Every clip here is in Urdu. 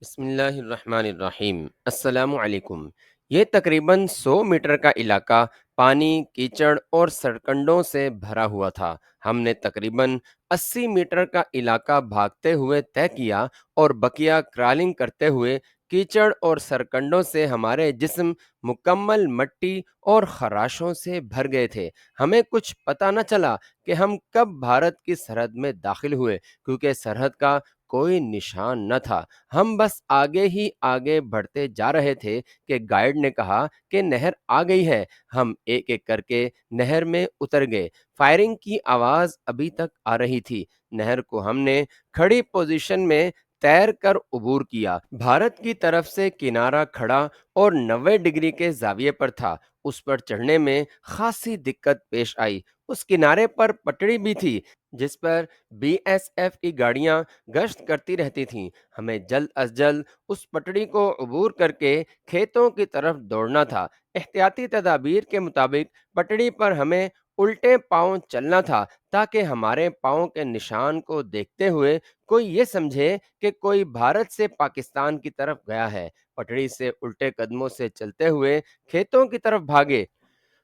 بسم اللہ الرحمن الرحیم۔ السلام علیکم۔ یہ تقریباً 100 میٹر کا علاقہ پانی، کیچڑ اور سرکنڈوں سے بھرا ہوا تھا۔ ہم نے تقریباً 80 میٹر کا علاقہ بھاگتے ہوئے طے کیا اور بقیہ کرالنگ کرتے ہوئے۔ کیچڑ اور سرکنڈوں سے ہمارے جسم مکمل مٹی اور خراشوں سے بھر گئے تھے۔ ہمیں کچھ پتہ نہ چلا کہ ہم کب بھارت کی سرحد میں داخل ہوئے، کیونکہ سرحد کا کوئی نشان نہ تھا۔ ہم بس آگے ہی آگے بڑھتے جا رہے تھے کہ گائیڈ نے کہا کہ نہر آ گئی ہے۔ ہم ایک ایک کر کے نہر میں اتر گئے۔ فائرنگ کی آواز ابھی تک آ رہی تھی۔ نہر کو ہم نے کھڑی پوزیشن میں تیر کر عبور کیا۔ بھارت کی طرف سے کنارہ کھڑا اور 90 ڈگری کے زاویے پر تھا۔ اس پر چڑھنے میں خاصی دقت پیش آئی۔ اس کنارے پر پٹڑی بھی تھی جس پر BSF کی گاڑیاں گشت کرتی رہتی تھیں۔ ہمیں جلد از جلد اس پٹڑی کو عبور کر کے کھیتوں کی طرف دوڑنا تھا۔ احتیاطی تدابیر کے مطابق پٹڑی پر ہمیں الٹے پاؤں چلنا تھا تاکہ ہمارے پاؤں کے نشان کو دیکھتے ہوئے کوئی یہ سمجھے کہ کوئی بھارت سے پاکستان کی طرف گیا ہے۔ پٹڑی سے الٹے قدموں سے چلتے ہوئے کھیتوں کی طرف بھاگے۔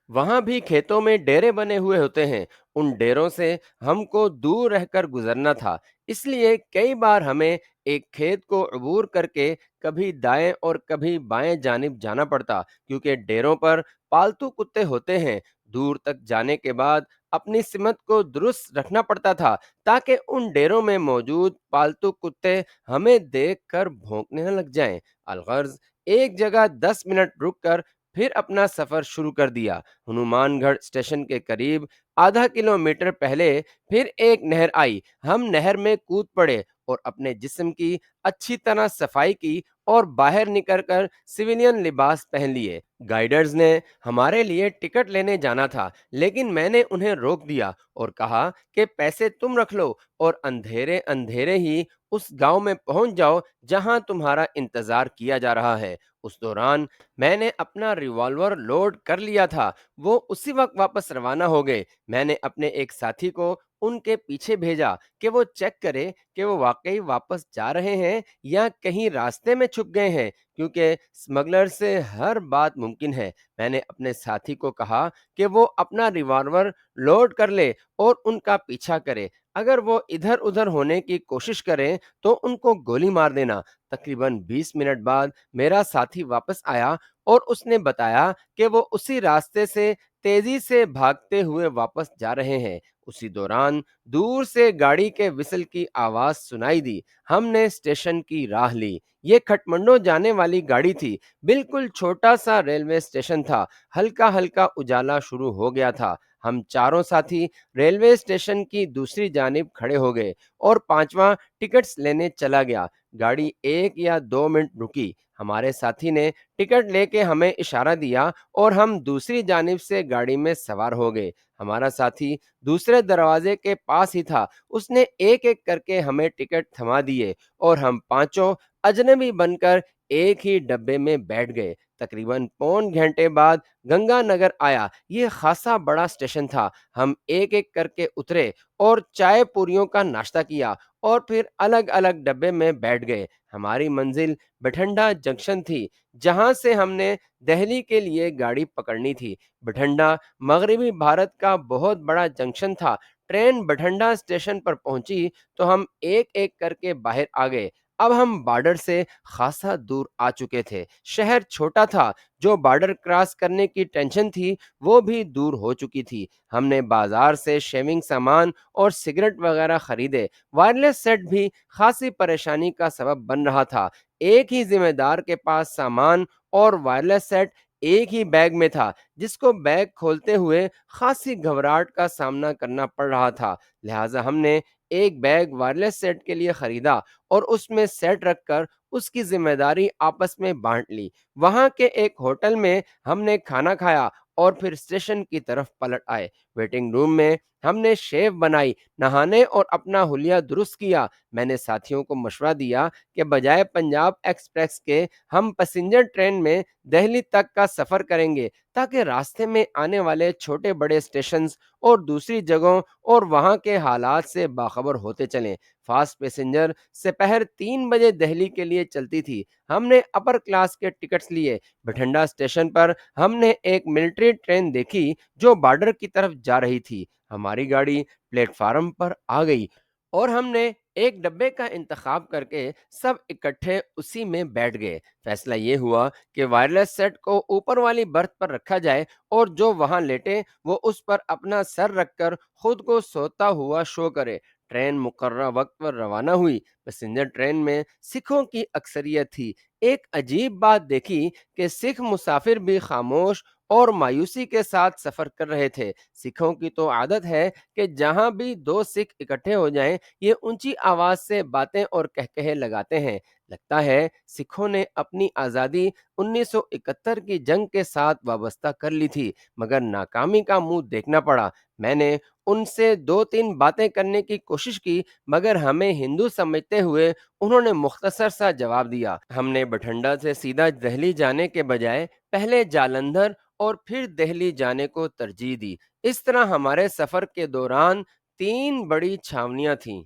وہاں بھی کھیتوں میں ڈیرے بنے ہوئے ہوتے ہیں۔ ان ڈیروں سے ہم کو دور رہ کر گزرنا تھا، اس لیے کئی بار ہمیں ایک کھیت کو عبور کر کے کبھی دائیں اور کبھی بائیں جانب جانا پڑتا، کیونکہ ڈیروں پر پالتو کتے ہوتے ہیں۔ دور تک جانے کے بعد اپنی سمت کو درست رکھنا پڑتا تھا تاکہ ان ڈیروں میں موجود پالتو کتے ہمیں دیکھ کر بھونکنے نہ لگ جائیں۔ الغرض ایک جگہ 10 منٹ رک کر پھر اپنا سفر شروع کر دیا۔ ہنومان گڑھ اسٹیشن کے قریب ½ کلومیٹر پہلے پھر ایک نہر آئی۔ ہم نہر میں کود پڑے اور اپنے جسم کی اچھی طرح صفائی کی اور باہر نکل کر سویلین لباس پہن لیے۔ گائیڈرز نے ہمارے لیے ٹکٹ لینے جانا تھا، لیکن میں نے انہیں روک دیا اور کہا کہ پیسے تم رکھ لو اور اندھیرے اندھیرے ہی اس گاؤں میں پہنچ جاؤ جہاں تمہارا انتظار کیا جا رہا ہے۔ اس دوران میں نے اپنا ریوالور لوڈ کر لیا تھا۔ وہ اسی وقت واپس روانہ ہو گئے۔ میں نے اپنے ایک ساتھی کو ان کے پیچھے بھیجا کہ وہ چیک کرے کہ وہ واقعی واپس جا رہے ہیں یا کہیں راستے میں چھپ گئے ہیں، کیونکہ اسمگلر سے ہر بات ممکن ہے۔ میں نے اپنے ساتھی کو کہا کہ وہ اپنا ریوالور لوڈ کر لے اور ان کا پیچھا کرے۔ اگر وہ ادھر ادھر ہونے کی کوشش کریں تو ان کو گولی مار دینا۔ تقریباً 20 منٹ بعد میرا ساتھی واپس آیا اور اس نے بتایا کہ وہ اسی راستے سے تیزی سے بھاگتے ہوئے واپس جا رہے ہیں۔ اسی دوران دور سے گاڑی کے وسل کی آواز سنائی دی۔ ہم نے اسٹیشن کی راہ لی۔ یہ کھٹمنڈو جانے والی گاڑی تھی۔ بالکل چھوٹا سا ریلوے اسٹیشن تھا۔ ہلکا ہلکا اجالا شروع ہو گیا تھا۔ ہم چاروں ساتھی ریلوے اسٹیشن کی دوسری جانب کھڑے ہو گئے اور پانچواں ٹکٹس لینے چلا گیا۔ گاڑی 1 یا 2 منٹ رکی۔ ہمارے ساتھی نے ٹکٹ لے کے ہمیں اشارہ دیا اور ہم دوسری جانب سے گاڑی میں سوار ہو گئے۔ ہمارا ساتھی دوسرے دروازے کے پاس ہی تھا۔ اس نے ایک ایک کر کے ہمیں ٹکٹ تھما دیے اور ہم پانچوں اجنبی بن کر ایک ہی ڈبے میں بیٹھ گئے۔ تقریباً پون گھنٹے بعد گنگا نگر آیا۔ یہ خاصا بڑا اسٹیشن تھا۔ ہم ایک ایک کر کے اترے اور چائے پوریوں کا ناشتہ کیا اور پھر الگ الگ ڈبے میں بیٹھ گئے۔ ہماری منزل بٹھنڈا جنکشن تھی، جہاں سے ہم نے دہلی کے لیے گاڑی پکڑنی تھی۔ بٹھنڈا مغربی بھارت کا بہت بڑا جنکشن تھا۔ ٹرین بٹھنڈا اسٹیشن پر پہنچی تو ہم ایک ایک کر کے باہر آ گئے۔ اب ہم بارڈر سے خاصا دور آ چکے تھے۔ شہر چھوٹا تھا۔ جو بارڈر کراس کرنے کی ٹینشن تھی وہ بھی دور ہو چکی تھی۔ ہم نے بازار سے شیونگ سامان اور سگریٹ وغیرہ خریدے۔ وائرلیس سیٹ بھی خاصی پریشانی کا سبب بن رہا تھا۔ ایک ہی ذمہ دار کے پاس سامان اور وائرلیس سیٹ ایک ہی بیگ میں تھا، جس کو بیگ کھولتے ہوئے خاصی گھبراہٹ کا سامنا کرنا پڑ رہا تھا۔ لہٰذا ہم نے ایک بیگ وائرلیس سیٹ کے لیے خریدا اور اس میں سیٹ رکھ کر اس کی ذمہ داری آپس میں بانٹ لی۔ وہاں کے ایک ہوٹل میں ہم نے کھانا کھایا اور پھر اسٹیشن کی طرف پلٹ آئے۔ ویٹنگ روم میں ہم نے شیو بنائی، نہانے اور اپنا حلیہ درست کیا۔ میں نے ساتھیوں کو مشورہ دیا کہ بجائے پنجاب ایکسپریس کے ہم پیسنجر ٹرین میں دہلی تک کا سفر کریں گے، تاکہ راستے میں آنے والے چھوٹے بڑے اسٹیشنز اور دوسری جگہوں اور وہاں کے حالات سے باخبر ہوتے چلیں۔ فاسٹ پیسنجر سپہر 3 بجے دہلی کے لیے چلتی تھی۔ ہم نے اپر کلاس کے ٹکٹس لیے۔ بٹھنڈا اسٹیشن پر ہم نے ایک ملٹری ٹرین دیکھی جو بارڈر کی طرف جا رہی تھی۔ ہماری گاڑی پلیٹ فارم پر آ گئی اور ہم نے ایک ڈبے کا انتخاب کر کے سب اکٹھے اسی میں بیٹھ گئے۔ فیصلہ یہ ہوا کہ وائرلیس سیٹ کو اوپر والی برتھ پر رکھا جائے اور جو وہاں لیٹے وہ اس پر اپنا سر رکھ کر خود کو سوتا ہوا شو کرے۔ ٹرین مقررہ وقت پر روانہ ہوئی۔ پیسنجر ٹرین میں سکھوں کی اکثریت تھی۔ ایک عجیب بات دیکھی کہ سکھ مسافر بھی خاموش اور مایوسی کے ساتھ سفر کر رہے تھے۔ سکھوں کی تو عادت ہے کہ جہاں بھی دو سکھ اکٹھے ہو جائیں یہ اونچی آواز سے باتیں اور کہکہے لگاتے ہیں۔ لگتا ہے سکھوں نے اپنی آزادی 1971 کی جنگ کے ساتھ وابستہ کر لی تھی، مگر ناکامی کا منہ دیکھنا پڑا۔ میں نے ان سے 2-3 باتیں کرنے کی کوشش کی، مگر ہمیں ہندو سمجھتے ہوئے انہوں نے مختصر سا جواب دیا۔ ہم نے بٹھنڈا سے سیدھا دہلی جانے کے بجائے پہلے جالندھر اور پھر دہلی جانے کو ترجیح دی۔ اس طرح ہمارے سفر کے دوران 3 بڑی چھاونیاں تھیں: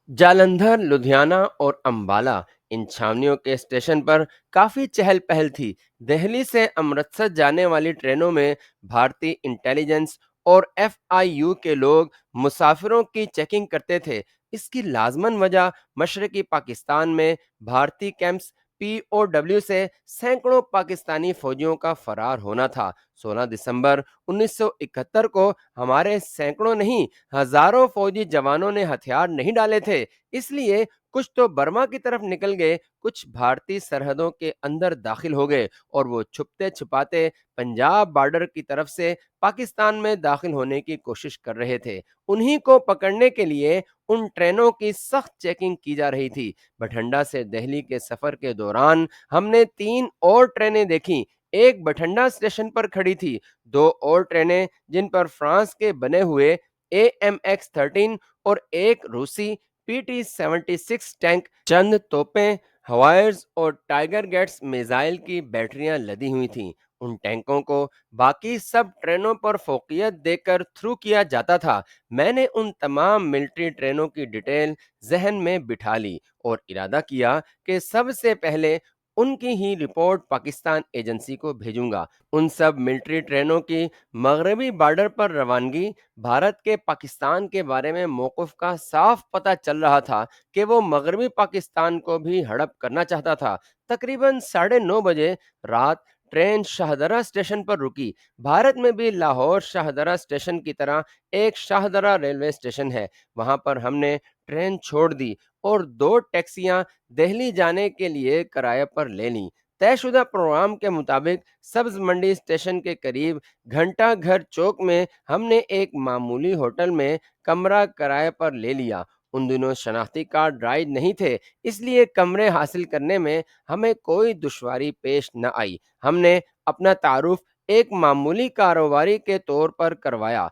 جالندھر، لدھیانہ اور امبالہ۔ ان چھاونیوں کے اسٹیشن پر کافی چہل پہل تھی۔ دہلی سے امرتسر جانے والی ٹرینوں میں بھارتی انٹیلیجنس اور FIU کے لوگ مسافروں کی چیکنگ کرتے تھے۔ اس کی لازماً وجہ مشرقی پاکستان میں بھارتی کیمپس POW سے سینکڑوں پاکستانی فوجیوں کا فرار ہونا تھا۔ 16 دسمبر 1971 کو ہمارے سینکڑوں نہیں ہزاروں فوجی جوانوں نے ہتھیار نہیں ڈالے تھے، اس لیے کچھ تو برما کی طرف نکل گئے، کچھ بھارتی سرحدوں کے اندر داخل ہو گئے اور وہ چھپتے چھپاتے پنجاب بارڈر کی طرف سے پاکستان میں داخل ہونے کی کوشش کر رہے تھے۔ انہی کو پکڑنے کے لیے ان ٹرینوں کی سخت چیکنگ کی جا رہی تھی۔ بٹھنڈا سے دہلی کے سفر کے دوران ہم نے 3 اور ٹرینیں دیکھیں۔ ایک بٹھنڈا اسٹیشن پر کھڑی تھی، 2 اور ٹرینیں جن پر فرانس کے بنے ہوئے AMX-13 اور ایک روسی PT-76 ٹینک، چند توپیں، ہوائرز اور ٹائیگر گیٹس میزائل کی بیٹریاں لدی ہوئی تھیں۔ ان ٹینکوں کو باقی سب ٹرینوں پر فوقیت دے کر تھرو کیا جاتا تھا۔ میں نے ان تمام ملٹری ٹرینوں کی ڈیٹیل ذہن میں بٹھا لی اور ارادہ کیا کہ سب سے پہلے ان کی ہی رپورٹ پاکستان ایجنسی کو بھیجوں گا۔ ان سب ملٹری ٹرینوں کی مغربی بارڈر پر روانگی بھارت کے پاکستان کے بارے میں موقف کا صاف پتہ چل رہا تھا کہ وہ مغربی پاکستان کو بھی ہڑپ کرنا چاہتا تھا۔ تقریباً 9:30 بجے رات ٹرین شاہدرہ اسٹیشن پر رکی۔ بھارت میں بھی لاہور شاہدرہ اسٹیشن کی طرح ایک شاہدرہ ریلوے اسٹیشن ہے۔ وہاں پر ہم نے ٹرین چھوڑ دی اور 2 ٹیکسیاں دہلی جانے کے لیے کرائے پر لے لیں۔ طے شدہ پروگرام کے مطابق سبز منڈی اسٹیشن کے قریب گھنٹہ گھر چوک میں ہم نے ایک معمولی ہوٹل میں کمرہ کرائے پر لے لیا۔ ان دنوں شناختی کارڈ رائج نہیں تھے، اس لیے کمرے حاصل کرنے میں ہمیں کوئی دشواری پیش نہ آئی۔ ہم نے اپنا تعارف ایک معمولی کاروباری کے طور پر کروایا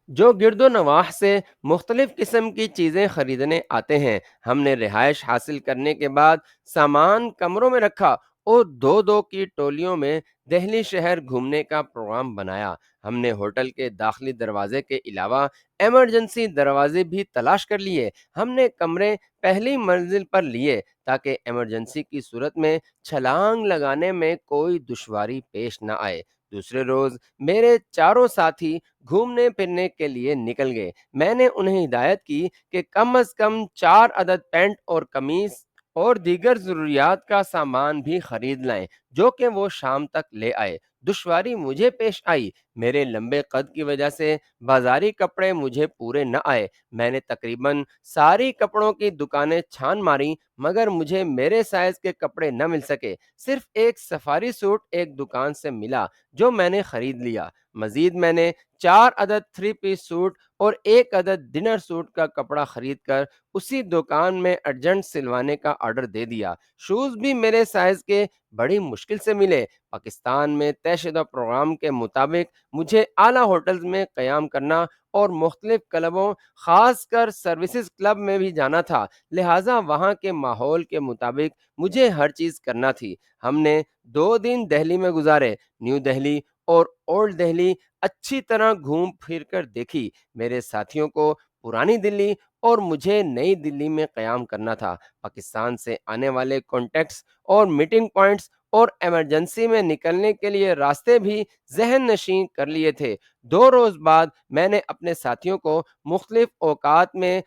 جو گرد و نواح سے مختلف قسم کی چیزیں خریدنے آتے ہیں۔ ہم نے رہائش حاصل کرنے کے بعد سامان کمروں میں رکھا اور 2-2 کی ٹولیوں میں دہلی شہر گھومنے کا پروگرام بنایا۔ ہم نے ہوٹل کے داخلی دروازے کے علاوہ ایمرجنسی دروازے بھی تلاش کر لیے۔ ہم نے کمرے پہلی منزل پر لیے تاکہ ایمرجنسی کی صورت میں چھلانگ لگانے میں کوئی دشواری پیش نہ آئے۔ دوسرے روز میرے چاروں ساتھی گھومنے پھرنے کے لیے نکل گئے۔ میں نے انہیں ہدایت کی کہ کم از کم 4 عدد پینٹ اور قمیص اور دیگر ضروریات کا سامان بھی خرید لائیں، جو کہ وہ شام تک لے آئے۔ دشواری مجھے پیش آئی، میرے لمبے قد کی وجہ سے بازاری کپڑے مجھے پورے نہ آئے۔ میں نے تقریباً ساری کپڑوں کی دکانیں چھان ماری، مگر مجھے میرے سائز کے کپڑے نہ مل سکے۔ صرف ایک سفاری سوٹ ایک دکان سے ملا جو میں نے خرید لیا۔ مزید میں نے 4 عدد 3 پیس سوٹ اور 1 عدد ڈنر سوٹ کا کپڑا خرید کر اسی دکان میں ارجنٹ سلوانے کا آرڈر دے دیا۔ شوز بھی میرے سائز کے بڑی مشکل سے ملے۔ پاکستان میں طے شدہ پروگرام کے مطابق مجھے اعلیٰ ہوٹلز میں قیام کرنا اور مختلف کلبوں، خاص کر سروسز کلب میں بھی جانا تھا، لہٰذا وہاں کے ماحول کے مطابق مجھے ہر چیز کرنا تھی۔ ہم نے 2 دن دہلی میں گزارے۔ نیو دہلی اور اولڈ دہلی اچھی طرح گھوم پھر کر دیکھی۔ میرے ساتھیوں کو پرانی دلی اور مجھے نئی دلی میں قیام کرنا تھا۔ پاکستان سے آنے والے کانٹیکٹس اور میٹنگ پوائنٹس اور ایمرجنسی میں نکلنے کے لیے راستے بھی ذہن نشین کر لیے تھے۔ 2 روز بعد میں نے اپنے ساتھیوں کو مختلف اوقات میں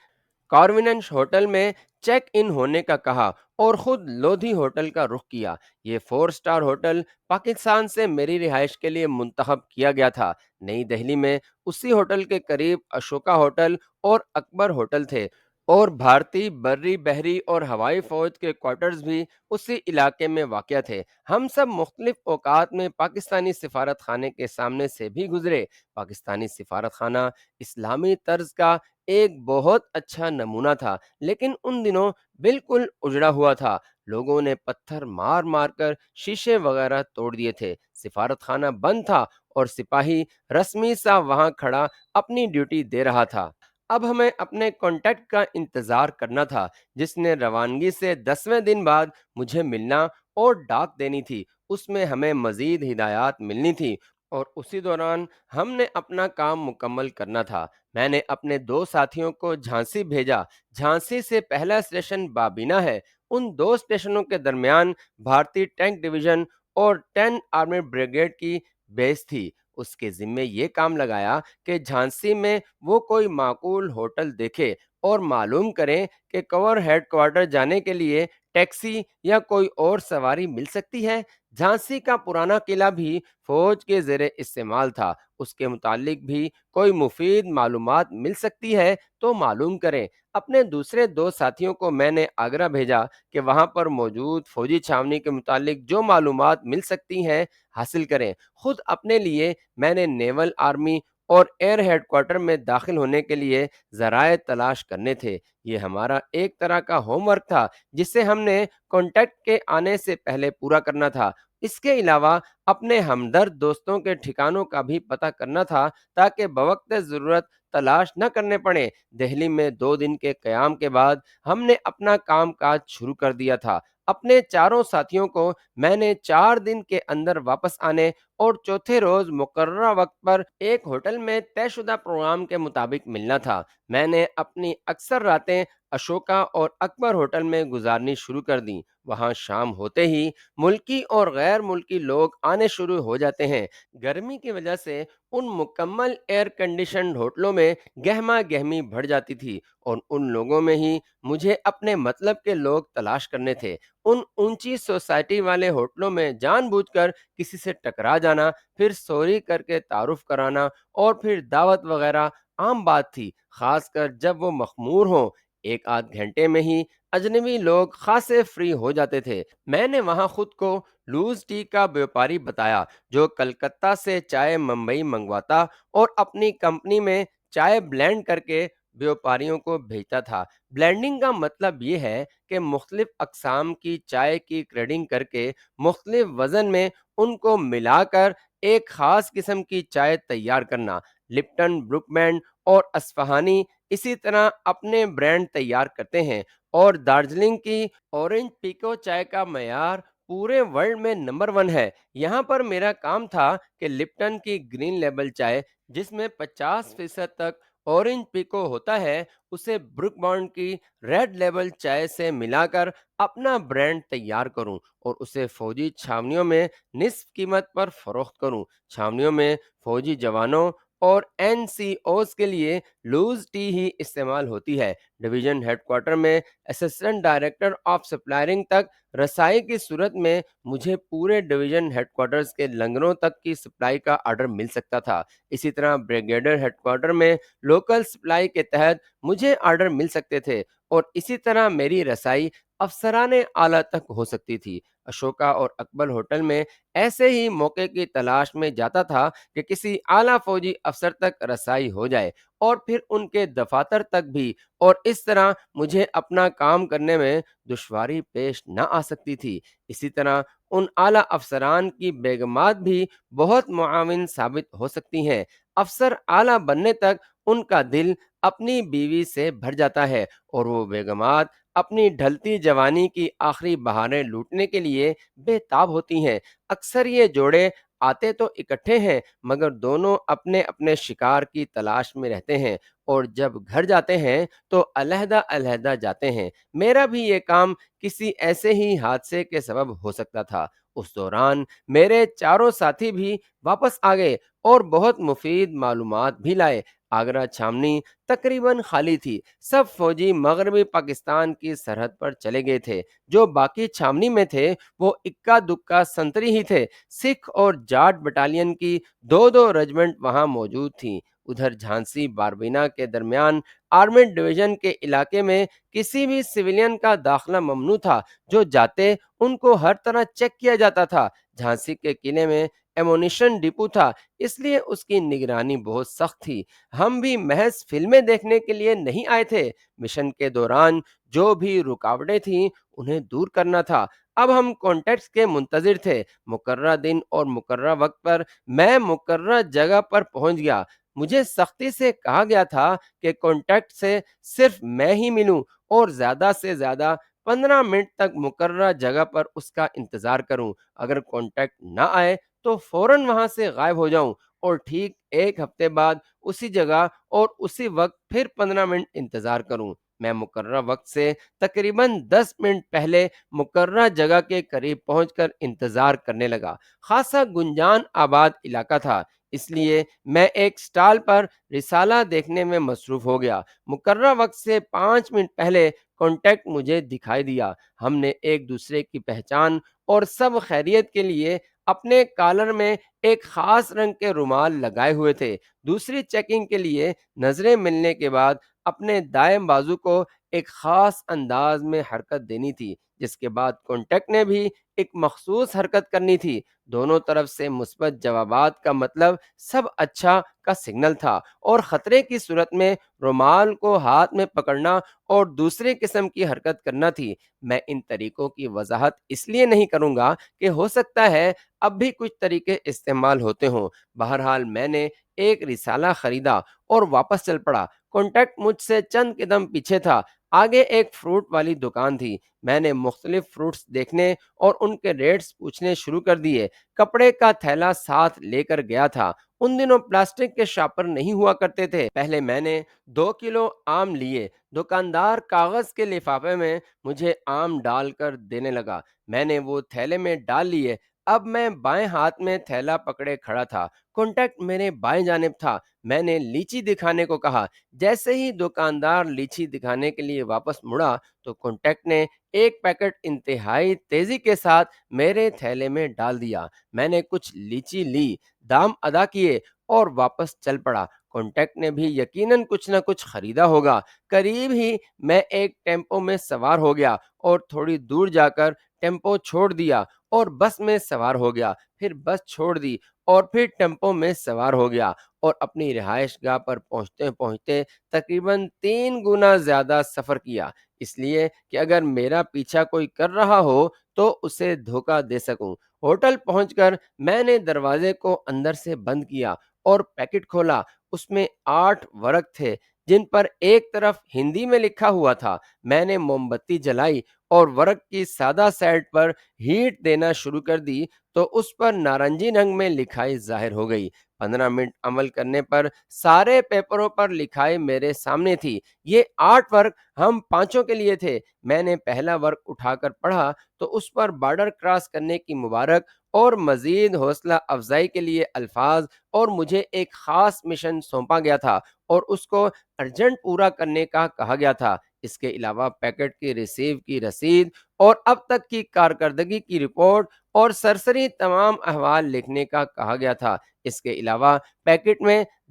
کاروننش ہوٹل میں چیک ان ہونے کا کہا اور خود لودھی ہوٹل کا رخ کیا۔ یہ 4 اسٹار ہوٹل پاکستان سے میری رہائش کے لیے منتخب کیا گیا تھا۔ نئی دہلی میں اسی ہوٹل کے قریب اشوکا ہوٹل اور اکبر ہوٹل تھے، اور بھارتی بری بحری اور ہوائی فوج کے کوارٹرز بھی اسی علاقے میں واقع تھے۔ ہم سب مختلف اوقات میں پاکستانی سفارت خانے کے سامنے سے بھی گزرے۔ پاکستانی سفارت خانہ اسلامی طرز کا ایک بہت اچھا نمونہ تھا، لیکن ان دنوں بالکل اجڑا ہوا تھا۔ لوگوں نے پتھر مار مار کر شیشے وغیرہ توڑ دیے تھے۔ سفارت خانہ بند تھا اور سپاہی رسمی سا وہاں کھڑا اپنی ڈیوٹی دے رہا تھا۔ اب ہمیں اپنے کانٹیکٹ کا انتظار کرنا تھا، جس نے روانگی سے 10ویں دن بعد مجھے ملنا اور ڈاک دینی تھی۔ اس میں ہمیں مزید ہدایات ملنی تھی اور اسی دوران ہم نے اپنا کام مکمل کرنا تھا۔ میں نے اپنے 2 ساتھیوں کو جھانسی بھیجا۔ جھانسی سے پہلا اسٹیشن بابینا ہے۔ ان 2 اسٹیشنوں کے درمیان بھارتی ٹینک ڈویژن اور 10 آرمی بریگیڈ کی بیس تھی۔ اس کے ذمے یہ کام لگایا کہ جھانسی میں وہ کوئی معقول ہوٹل دیکھے اور معلوم کریں کہ کور ہیڈ کوارٹر جانے کے لیے ٹیکسی یا کوئی اور سواری مل سکتی ہے۔ جھانسی کا پرانا قلعہ بھی فوج کے زیر استعمال تھا، اس کے متعلق بھی کوئی مفید معلومات مل سکتی ہے تو معلوم کریں۔ اپنے دوسرے 2 ساتھیوں کو میں نے آگرہ بھیجا کہ وہاں پر موجود فوجی چھاونی کے متعلق جو معلومات مل سکتی ہیں حاصل کریں۔ خود اپنے لیے میں نے نیول آرمی اور ایئر ہیڈ کوارٹر میں داخل ہونے کے لیے ذرائع تلاش کرنے تھے۔ یہ ہمارا ایک طرح کا ہوم ورک تھا جسے ہم نے کانٹیکٹ کے آنے سے پہلے پورا کرنا تھا۔ اس کے علاوہ اپنے ہمدرد دوستوں کے ٹھکانوں کا بھی پتہ کرنا تھا تاکہ بوقت ضرورت تلاش نہ کرنے پڑے۔ دہلی میں 2 دن کے قیام کے بعد ہم نے اپنا کام کاج شروع کر دیا تھا۔ اپنے چاروں ساتھیوں کو میں نے 4 دن کے اندر واپس آنے اور چوتھے روز مقررہ وقت پر ایک ہوٹل میں طے شدہ پروگرام کے مطابق ملنا تھا۔ میں نے اپنی اکثر راتیں اشوکا اور اکبر ہوٹل میں گزارنی شروع کر دیں۔ وہاں شام ہوتے ہی ملکی اور غیر ملکی لوگ آنے شروع ہو جاتے ہیں۔ گرمی کی وجہ سے ان مکمل ایئر کنڈیشنڈ ہوٹلوں میں گہما گہمی بڑھ جاتی تھی، اور ان لوگوں میں ہی مجھے اپنے مطلب کے لوگ تلاش کرنے تھے۔ ان اونچی سوسائٹی والے ہوٹلوں میں جان بوجھ کر کسی سے ٹکرا جانا، پھر سوری کر کے تعارف کرانا اور پھر دعوت وغیرہ عام بات تھی، خاص کر جب وہ مخمور ہوں۔ 1 آدھ گھنٹے میں ہی اجنبی لوگ خاصے فری ہو جاتے تھے۔ میں نے وہاں خود کو لوز ٹی کا بیوپاری بتایا، جو کلکتہ سے چائے ممبئی منگواتا اور اپنی کمپنی میں چائے بلینڈ کر کے بیوپاریوں کو بھیجتا تھا۔ بلینڈنگ کا مطلب یہ ہے کہ مختلف اقسام کی چائے کی گریڈنگ کر کے مختلف وزن میں ان کو ملا کر ایک خاص قسم کی چائے تیار کرنا۔ لپٹن، بروک بینڈ اور اصفہانی اسی طرح اپنے برانڈ تیار کرتے ہیں، اور دارجلنگ کی اورنج پیکو چائے کا معیار پورے ورلڈ میں نمبر 1 ہے۔ یہاں پر میرا کام تھا کہ لپٹن کی گرین لیبل چائے، جس میں 50% تک اورنج پیکو ہوتا ہے، اسے بروک بانڈ کی ریڈ لیبل چائے سے ملا کر اپنا برانڈ تیار کروں اور اسے فوجی چھاونیوں میں نصف قیمت پر فروخت کروں۔ چھاونیوں میں فوجی جوانوں اور این سی اوز کے لیے لوز ٹی ہی استعمال ہوتی ہے۔ ڈویژن ہیڈ کوارٹر میں اسسٹنٹ ڈائریکٹر آف سپلائرنگ تک رسائی کی صورت میں مجھے پورے ڈویژن ہیڈ کوارٹرز کے لنگروں تک کی سپلائی کا آرڈر مل سکتا تھا۔ اسی طرح بریگیڈر ہیڈ کوارٹر میں لوکل سپلائی کے تحت مجھے آرڈر مل سکتے تھے، اور اسی طرح میری رسائی افسران اعلیٰ تک ہو سکتی تھی۔ اشوکا اور اکبر ہوٹل میں ایسے ہی موقع کی تلاش میں جاتا تھا کہ کسی اعلیٰ فوجی افسر تک رسائی ہو جائے اور پھر ان کے دفاتر تک بھی، اور اس طرح مجھے اپنا کام کرنے میں دشواری پیش نہ آ سکتی تھی۔ اسی طرح ان اعلیٰ افسران کی بیگمات بھی بہت معاون ثابت ہو سکتی ہیں۔ افسر اعلیٰ بننے تک ان کا دل اپنی بیوی سے بھر جاتا ہے، اور وہ بیگمات اپنی ڈھلتی جوانی کی آخری بہاریں لوٹنے کے لیے بے تاب ہوتی ہیں۔ اکثر یہ جوڑے آتے تو اکٹھے ہیں، مگر دونوں اپنے اپنے شکار کی تلاش میں رہتے ہیں، اور جب گھر جاتے ہیں تو علیحدہ علیحدہ جاتے ہیں۔ میرا بھی یہ کام کسی ایسے ہی حادثے کے سبب ہو سکتا تھا۔ اس دوران میرے چاروں ساتھی بھی واپس آ گئے اور بہت مفید معلومات بھی لائے۔ آگرہ چھاونی تقریباً خالی تھی، سب فوجی مغربی پاکستان کی سرحد پر چلے گئے تھے۔ جو باقی چھاونی میں تھے وہ اکا دکا سنتری ہی تھے۔ سکھ اور جاٹ بٹالین کی دو دو رجمنٹ وہاں موجود تھیں۔ ادھر جھانسی باربینا کے درمیان آرمڈ ڈویژن کے علاقے میں کسی بھی سویلین کا داخلہ ممنوع تھا۔ جو جاتے ان کو ہر طرح چیک کیا جاتا تھا۔ جھانسی کے قلعے میں ایمونیشن ڈپو تھا، اس لیے اس کی نگرانی بہت سخت تھی۔ ہم بھی محض فلمیں دیکھنے کے لیے نہیں آئے تھے، مشن کے دوران جو بھی رکاوٹیں تھیں انہیں دور کرنا تھا۔ اب ہم کانٹیکٹس کے منتظر تھے۔ مقررہ دن اور مقررہ وقت پر میں مقررہ جگہ پر پہنچ گیا۔ مجھے سختی سے کہا گیا تھا کہ کانٹیکٹ سے صرف میں ہی ملوں، اور زیادہ سے زیادہ 15 منٹ تک مقررہ جگہ پر اس کا انتظار کروں۔ اگر کانٹیکٹ نہ آئے تو فوراً وہاں سے غائب ہو جاؤں، اور ٹھیک ایک ہفتے بعد اسی جگہ اور اسی وقت پھر 15 منٹ انتظار کروں۔ میں مقررہ وقت سے تقریباً 10 منٹ پہلے مقررہ جگہ کے قریب پہنچ کر انتظار کرنے لگا۔ خاصا گنجان آباد علاقہ تھا، اس لیے میں ایک سٹال پر رسالہ دیکھنے میں مصروف ہو گیا۔ مقررہ وقت سے 5 منٹ پہلے کانٹیکٹ مجھے دکھائی دیا۔ ہم نے ایک دوسرے کی پہچان اور سب خیریت کے لیے اپنے کالر میں ایک خاص رنگ کے رومال لگائے ہوئے تھے۔ دوسری چیکنگ کے لیے نظریں ملنے کے بعد اپنے دائیں بازو کو ایک خاص انداز میں حرکت دینی تھی، جس کے بعد کانٹیکٹ نے بھی ایک مخصوص حرکت کرنی تھی۔ دونوں طرف سے مثبت جوابات کا مطلب سب اچھا کا سگنل تھا، اور خطرے کی صورت میں رومال کو ہاتھ میں پکڑنا اور دوسرے قسم کی حرکت کرنا تھی۔ میں ان طریقوں کی وضاحت اس لیے نہیں کروں گا کہ ہو سکتا ہے اب بھی کچھ طریقے استعمال ہوتے ہوں۔ بہرحال میں نے ایک رسالہ خریدا اور واپس چل پڑا۔ کانٹیکٹ مجھ سے چند قدم پیچھے تھا۔ آگے ایک فروٹ والی دکان تھی۔ میں نے مختلف فروٹس دیکھنے اور ان کے ریٹس پوچھنے شروع کر دیے۔ کپڑے کا تھیلا ساتھ لے کر گیا تھا۔ ان دنوں پلاسٹک کے شاپر نہیں ہوا کرتے تھے۔ پہلے میں نے 2 کلو آم لیے۔ دکاندار کاغذ کے لفافے میں مجھے آم ڈال کر دینے لگا۔ میں نے وہ تھیلے میں ڈال لیے۔ اب میں بائیں ہاتھ میں تھیلا پکڑے کھڑا تھا۔ کانٹیکٹ میرے بائیں جانب تھا۔ میں نے لیچی دکھانے کو کہا۔ جیسے ہی دکاندار لیچی دکھانے کے لیے واپس مڑا تو کانٹیکٹ نے ایک پیکٹ انتہائی تیزی کے ساتھ میرے تھیلے میں ڈال دیا۔ میں نے کچھ لیچی لی، دام ادا کیے اور واپس چل پڑا۔ کانٹیکٹ نے بھی یقیناً کچھ نہ کچھ خریدا ہوگا۔ قریب ہی میں ایک ٹیمپو میں سوار ہو گیا اور تھوڑی دور جا کر ٹیمپو چھوڑ دیا اور بس میں سوار ہو گیا، پھر بس چھوڑ دی اور پھر ٹیمپو میں سوار ہو گیا، اور اپنی رہائش گاہ پر پہنچتے پہنچتے تقریباً 3 گنا زیادہ سفر کیا، اس لیے کہ اگر میرا پیچھا کوئی کر رہا ہو تو اسے دھوکہ دے سکوں۔ ہوٹل پہنچ کر میں نے دروازے کو اندر سے بند کیا اور پیکٹ کھولا۔ اس میں 8 ورق تھے جن پر ایک طرف ہندی میں لکھا ہوا تھا۔ میں نے موم بتی جلائی اور ورق کی سادہ سائڈ پر ہیٹ دینا شروع کر دی تو اس پر نارنجی رنگ میں لکھائی ظاہر ہو گئی۔ 15 منٹ عمل کرنے پر سارے پیپروں پر لکھائی میرے سامنے تھی۔ یہ 8 ورق ہم پانچوں کے لیے تھے۔ میں نے پہلا ورق اٹھا کر پڑھا تو اس پر بارڈر کراس کرنے کی مبارک اور مزید حوصلہ افزائی کے لیے الفاظ اور مجھے ایک خاص مشن سونپا گیا تھا اور اس کو ارجنٹ پورا کرنے کا کہا گیا تھا۔ اس کے علاوہ پیکٹ کی ریسیو کی رسید اور اب تک کی کارکردگی کی رپورٹ اور سرسری تمام احوال لکھنے کا کہا گیا تھا۔ اس کے علاوہ پیکٹ میں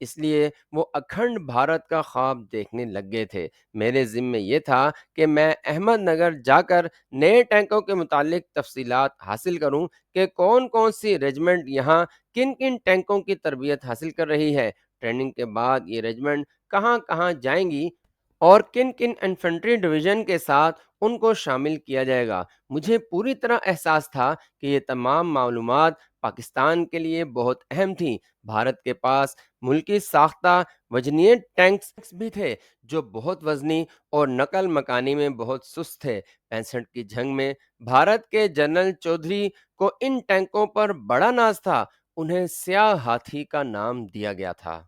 اس لیے وہ اکھنڈ بھارت کا خواب دیکھنے لگ گئے تھے۔ میرے ذمے یہ تھا کہ میں احمد نگر جا کر نئے ٹینکوں کے متعلق تفصیلات حاصل کروں کہ کون کون سی ریجمنٹ یہاں کن کن ٹینکوں کی تربیت حاصل کر رہی ہے، ٹریننگ کے بعد یہ ریجمنٹ کہاں کہاں جائیں گی اور کن کن انفنٹری ڈویژن کے ساتھ ان کو شامل کیا جائے گا۔ مجھے پوری طرح احساس تھا کہ یہ تمام معلومات پاکستان کے لیے بہت اہم تھیں۔ بھارت کے پاس ملکی ساختہ وجنیہ ٹینکس بھی تھے جو بہت وزنی اور نقل مکانی میں بہت سست تھے۔ 65 کی جنگ میں بھارت کے جنرل چودھری کو ان ٹینکوں پر بڑا ناز تھا، انہیں سیاہ ہاتھی کا نام دیا گیا تھا۔